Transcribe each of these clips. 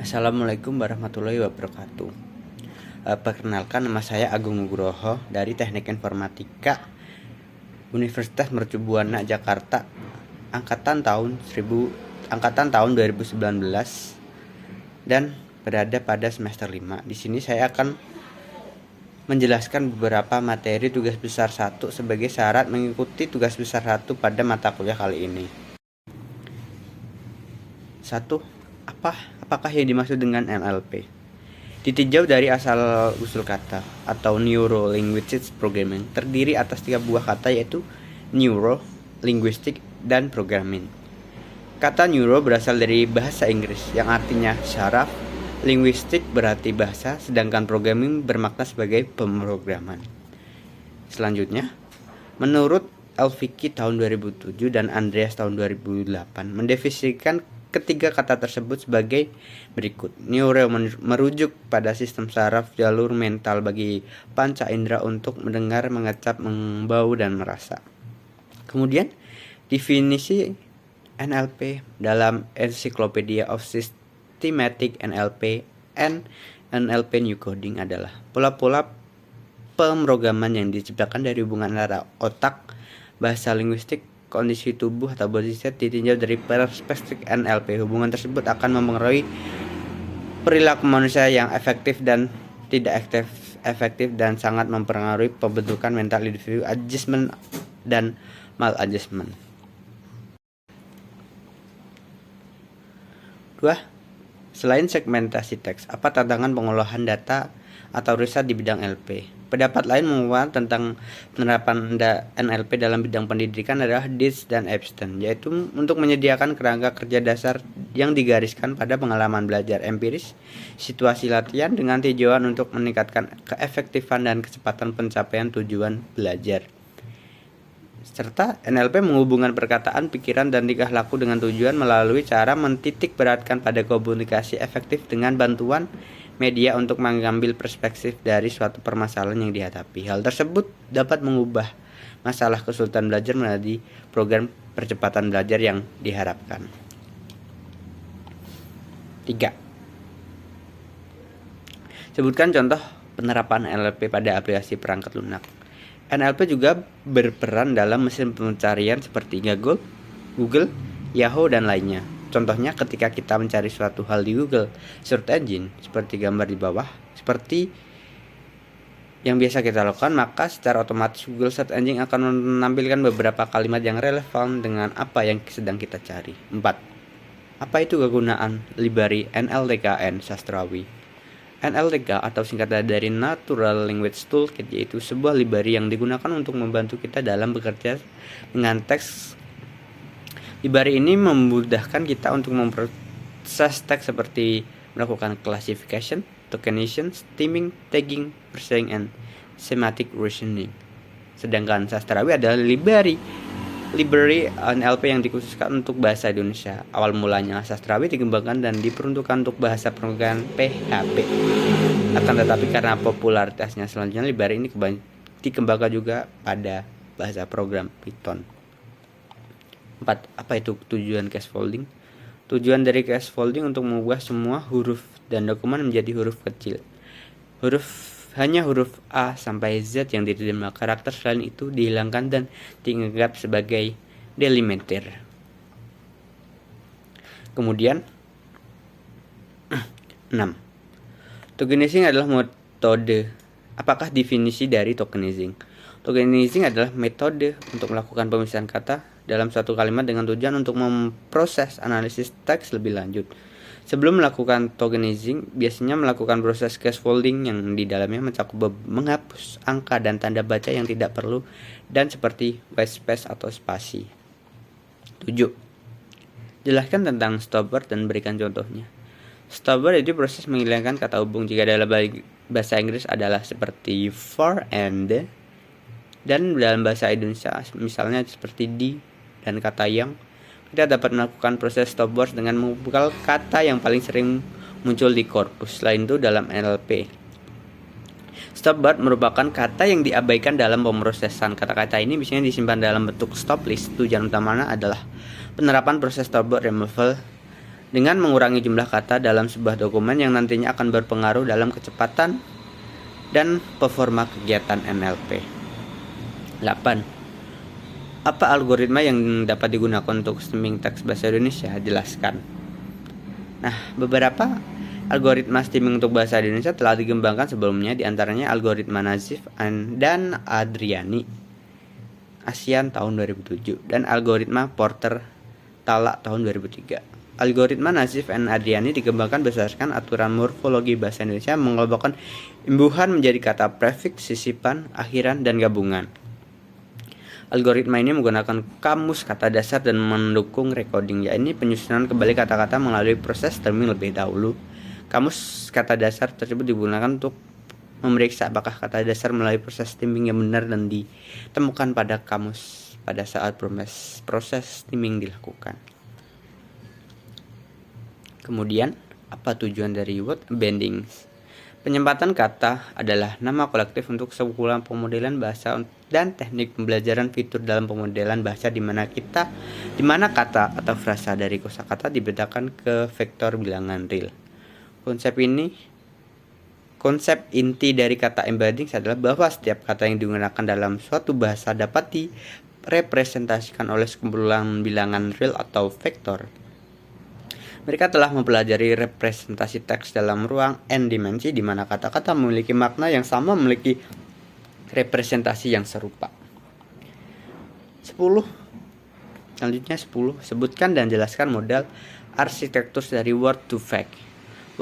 Assalamualaikum warahmatullahi wabarakatuh. Perkenalkan, nama saya Agung Nugroho dari Teknik Informatika Universitas Mercu Buana Jakarta, angkatan tahun 2019 dan berada pada semester 5. Di sini saya akan menjelaskan beberapa materi tugas besar 1 sebagai syarat mengikuti tugas besar 1 pada mata kuliah kali ini. 1. Apakah yang dimaksud dengan NLP? Ditinjau dari asal usul kata atau Neuro Linguistic Programming, terdiri atas 3 buah kata, yaitu neuro, linguistik, dan programming. Kata neuro berasal dari bahasa Inggris yang artinya syaraf, linguistik berarti bahasa, sedangkan programming bermakna sebagai pemrograman. Selanjutnya, menurut Elviki tahun 2007 dan Andreas tahun 2008 mendefinisikan ketiga kata tersebut sebagai berikut. Neuro merujuk pada sistem saraf jalur mental bagi panca indera untuk mendengar, mengecap, membau, dan merasa. Kemudian, definisi NLP dalam Encyclopedia of Systematic NLP and NLP New Coding adalah pola-pola pemrograman yang diciptakan dari hubungan antara otak, bahasa linguistik, kondisi tubuh atau body state. Ditinjau dari perspektif NLP, hubungan tersebut akan mempengaruhi perilaku manusia yang efektif dan tidak efektif dan sangat mempengaruhi pembentukan mental individu, adjustment dan maladjustment. 2. Selain segmentasi teks, apa tantangan pengolahan data atau riset di bidang NLP? Pendapat lain menguat tentang penerapan NLP dalam bidang pendidikan adalah Dietz dan Epstein, yaitu untuk menyediakan kerangka kerja dasar yang digariskan pada pengalaman belajar empiris, situasi latihan dengan tujuan untuk meningkatkan keefektifan dan kecepatan pencapaian tujuan belajar. Serta NLP menghubungkan perkataan, pikiran, dan tingkah laku dengan tujuan melalui cara mentitik beratkan pada komunikasi efektif dengan bantuan media untuk mengambil perspektif dari suatu permasalahan yang dihadapi. Hal tersebut dapat mengubah masalah kesulitan belajar menjadi program percepatan belajar yang diharapkan. 3. Sebutkan contoh penerapan NLP pada aplikasi perangkat lunak. NLP juga berperan dalam mesin pencarian seperti Google, Yahoo, dan lainnya. Contohnya ketika kita mencari suatu hal di Google Search Engine, seperti gambar di bawah, seperti yang biasa kita lakukan, maka secara otomatis Google Search Engine akan menampilkan beberapa kalimat yang relevan dengan apa yang sedang kita cari. 4. Apa itu kegunaan library NLTK Sastrawi? NLTK atau singkatan dari Natural Language Toolkit, yaitu sebuah library yang digunakan untuk membantu kita dalam bekerja dengan teks. Library ini memudahkan kita untuk memproses teks seperti melakukan classification, tokenization, stemming, tagging, parsing, and semantic reasoning. Sedangkan Sastrawi adalah library NLP yang dikhususkan untuk bahasa Indonesia. Awal mulanya Sastrawi dikembangkan dan diperuntukkan untuk bahasa pemrograman PHP. Akan tetapi karena popularitasnya selanjutnya, library ini dikembangkan juga pada bahasa program Python. 4. Apa itu tujuan scaffolding? Tujuan dari scaffolding untuk mengubah semua huruf dan dokumen menjadi huruf kecil. Hanya huruf A sampai Z yang diterima. Karakter selain itu dihilangkan dan dianggap sebagai delimiter. Kemudian 6. Tokenizing adalah metode. Apakah definisi dari tokenizing? Tokenizing adalah metode untuk melakukan pemisahan kata dalam satu kalimat dengan tujuan untuk memproses analisis teks lebih lanjut. Sebelum melakukan tokenizing, biasanya melakukan proses scaffolding yang di dalamnya mencakup menghapus angka dan tanda baca yang tidak perlu dan seperti white space atau spasi. 7. Jelaskan tentang stopword dan berikan contohnya. Stopword itu proses menghilangkan kata hubung jika dalam bahasa Inggris adalah seperti for and, dan dalam bahasa Indonesia misalnya seperti di dan kata yang. Kita dapat melakukan proses stopword dengan membuka kata yang paling sering muncul di korpus. Selain itu dalam NLP, stopword merupakan kata yang diabaikan dalam pemrosesan. Kata-kata ini biasanya disimpan dalam bentuk stop list. Tujuan utamanya adalah penerapan proses stopword removal dengan mengurangi jumlah kata dalam sebuah dokumen yang nantinya akan berpengaruh dalam kecepatan dan performa kegiatan NLP. 8. Apa algoritma yang dapat digunakan untuk stemming teks bahasa Indonesia? Jelaskan. Nah, beberapa algoritma stemming untuk bahasa Indonesia telah dikembangkan sebelumnya, diantaranya algoritma Nazif dan Adriani ASEAN tahun 2007 dan algoritma Porter Talak tahun 2003. Algoritma Nazif dan Adriani dikembangkan berdasarkan aturan morfologi bahasa Indonesia mengelompokkan imbuhan menjadi kata prefiks, sisipan, akhiran, dan gabungan. Algoritma ini menggunakan kamus kata dasar dan mendukung recoding, yakni penyusunan kembali kata-kata melalui proses stemming lebih dahulu. Kamus kata dasar tersebut digunakan untuk memeriksa apakah kata dasar melalui proses stemming yang benar dan ditemukan pada kamus pada saat proses stemming dilakukan. Kemudian, apa tujuan dari word embedding? Penyempatan kata adalah nama kolektif untuk sekumpulan pemodelan bahasa dan teknik pembelajaran fitur dalam pemodelan bahasa di mana kata atau frasa dari kosakata dibedakan ke vektor bilangan real. Konsep inti dari kata embedding adalah bahwa setiap kata yang digunakan dalam suatu bahasa dapat direpresentasikan oleh sekumpulan bilangan real atau vektor. Mereka telah mempelajari representasi teks dalam ruang n dimensi di mana kata-kata memiliki makna yang sama memiliki representasi yang serupa. 10. Selanjutnya 10. Sebutkan dan jelaskan model arsitektur dari word to vec.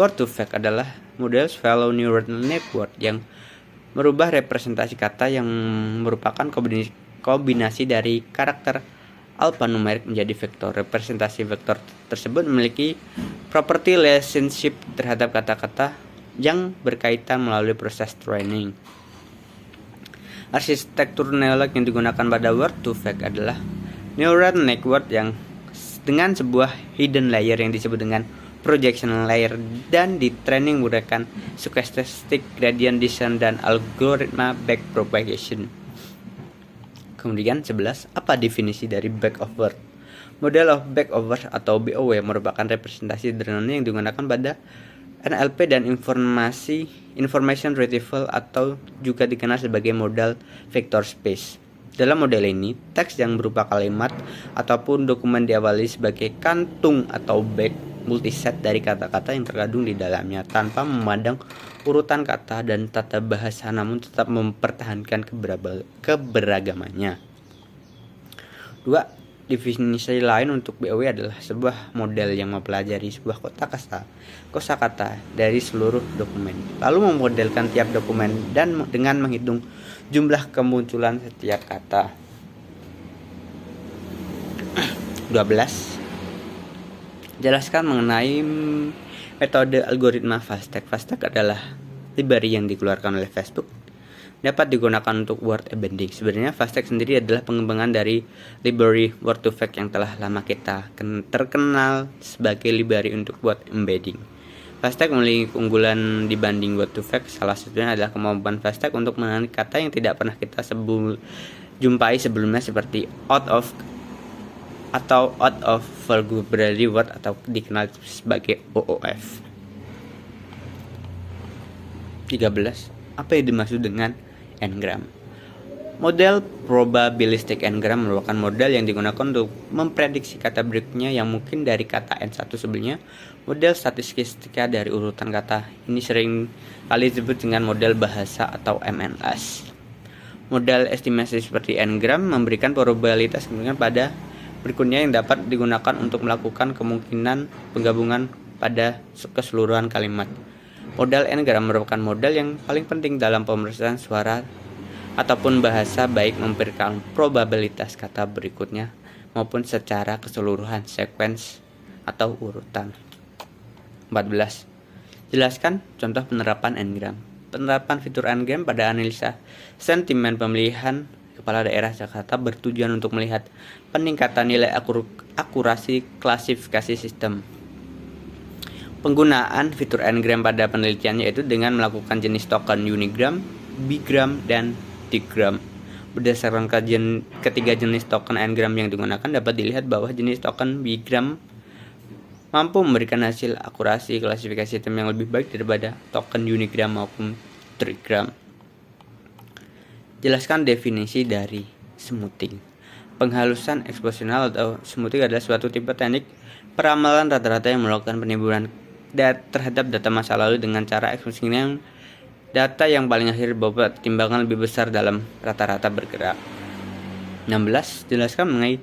Word to vec adalah model shallow neural network yang merubah representasi kata yang merupakan kombinasi dari karakter alphanumerik menjadi vektor. Representasi vektor tersebut memiliki property relationship terhadap kata-kata yang berkaitan melalui proses training. Arsitektur neuralog yang digunakan pada word to vec adalah neural network yang dengan sebuah hidden layer yang disebut dengan projection layer dan di training menggunakan stochastic gradient descent dan algoritma backpropagation. Kemudian 11. Apa definisi dari backover? Model of backover atau BOW merupakan representasi sederhana yang digunakan pada NLP dan information retrieval atau juga dikenal sebagai model vector space. Dalam model ini, teks yang berupa kalimat ataupun dokumen diawali sebagai kantung atau bag multiset dari kata-kata yang terkandung di dalamnya tanpa memandang urutan kata dan tata bahasa, namun tetap mempertahankan keberagamannya. 2. Definisi lain untuk BOW adalah sebuah model yang mempelajari sebuah kosakata dari seluruh dokumen, lalu memodelkan tiap dokumen dan dengan menghitung jumlah kemunculan setiap kata. 12. Jelaskan mengenai metode algoritma FastTag. FastTag adalah library yang dikeluarkan oleh Facebook, dapat digunakan untuk word embedding. Sebenarnya FastTag sendiri adalah pengembangan dari library word2vec yang telah lama kita terkenal sebagai library untuk word embedding. FastTag memiliki keunggulan dibanding word2vec. Salah satunya adalah kemampuan FastTag untuk mengenali kata yang tidak pernah kita jumpai sebelumnya seperti out of vocabulary word atau dikenal sebagai OOF. 13. Apa yang dimaksud dengan n-gram? Model probabilistic n-gram merupakan model yang digunakan untuk memprediksi kata berikutnya yang mungkin dari kata n1 sebelumnya. Model statistika dari urutan kata ini sering kali disebut dengan model bahasa atau MNS. Model estimasi seperti n-gram memberikan probabilitas kemungkinan pada berikutnya yang dapat digunakan untuk melakukan kemungkinan penggabungan pada keseluruhan kalimat. Model n-gram merupakan model yang paling penting dalam pemeriksaan suara ataupun bahasa, baik memberikan probabilitas kata berikutnya maupun secara keseluruhan sequence atau urutan. 14. Jelaskan contoh penerapan n-gram. Penerapan fitur n-gram pada analisa sentimen pemilihan Kepala Daerah Jakarta bertujuan untuk melihat peningkatan nilai akurasi klasifikasi sistem. Penggunaan fitur n-gram pada penelitian yaitu dengan melakukan jenis token unigram, bigram, dan digram. Berdasarkan ketiga jenis token n-gram yang digunakan, dapat dilihat bahwa jenis token bigram mampu memberikan hasil akurasi klasifikasi sistem yang lebih baik daripada token unigram maupun trigram. Jelaskan definisi dari smoothing. Penghalusan eksposional atau smoothing adalah suatu tipe teknik peramalan rata-rata yang melakukan penimbulkan terhadap data masa lalu dengan cara eksposional data yang paling akhir bobot timbangan lebih besar dalam rata-rata bergerak. 16. Jelaskan mengenai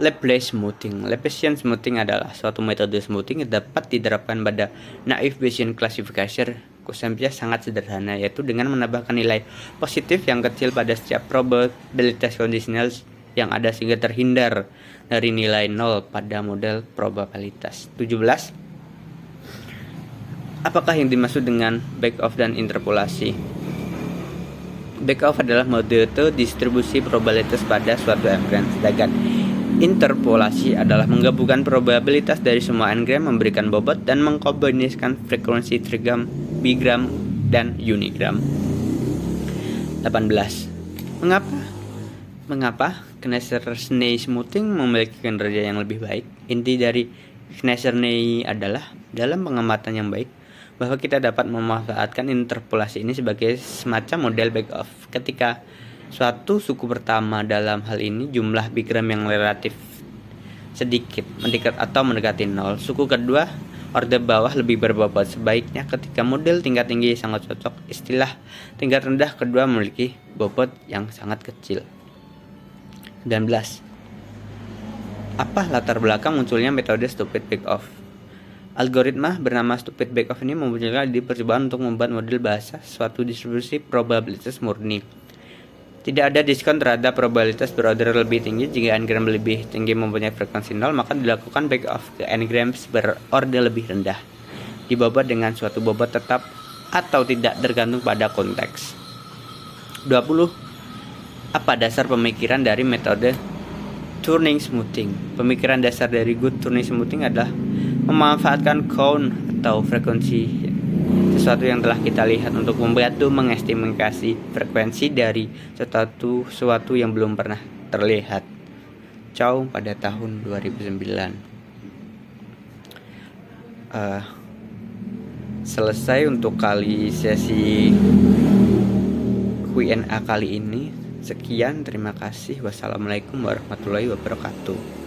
Laplace smoothing. Laplacian smoothing adalah suatu metode smoothing yang dapat diterapkan pada naive Bayesian classifier. Konsepnya sangat sederhana, yaitu dengan menambahkan nilai positif yang kecil pada setiap probabilitas kondisional yang ada sehingga terhindar dari nilai 0 pada model probabilitas. 17. Apakah yang dimaksud dengan backoff dan interpolasi? Backoff adalah metode distribusi probabilitas pada suatu n-gram, sedangkan interpolasi adalah menggabungkan probabilitas dari semua n-gram, memberikan bobot, dan mengkombinasikan frekuensi trigram, bigram, dan unigram. 18. Mengapa Kneser-Sney smoothing memiliki kinerja yang lebih baik? Inti dari Kneser-Sney adalah dalam pengamatan yang baik bahwa kita dapat memanfaatkan interpolasi ini sebagai semacam model backoff ketika suatu suku pertama, dalam hal ini jumlah bigram yang relatif sedikit mendekat atau mendekati 0, suku kedua orde bawah lebih berbobot. Sebaiknya ketika model tingkat tinggi sangat cocok, istilah tingkat rendah kedua memiliki bobot yang sangat kecil. 19. Apa latar belakang munculnya metode stupid backoff? Algoritma bernama stupid backoff ini memunculkan di percobaan untuk membuat model bahasa suatu distribusi probabilitas murni. Tidak ada diskon terhadap probabilitas berorder lebih tinggi. Jika n-gram lebih tinggi mempunyai frekuensi 0, maka dilakukan backoff ke n-gram berorder lebih rendah. Dibobot dengan suatu bobot tetap atau tidak tergantung pada konteks. 20. Apa dasar pemikiran dari metode Turing smoothing? Pemikiran dasar dari good Turing smoothing adalah memanfaatkan count atau frekuensi sesuatu yang telah kita lihat untuk membantu mengestimasi frekuensi dari sesuatu yang belum pernah terlihat. Chow pada tahun 2009. Selesai untuk kali sesi Q&A kali ini. Sekian, terima kasih. Wassalamualaikum warahmatullahi wabarakatuh.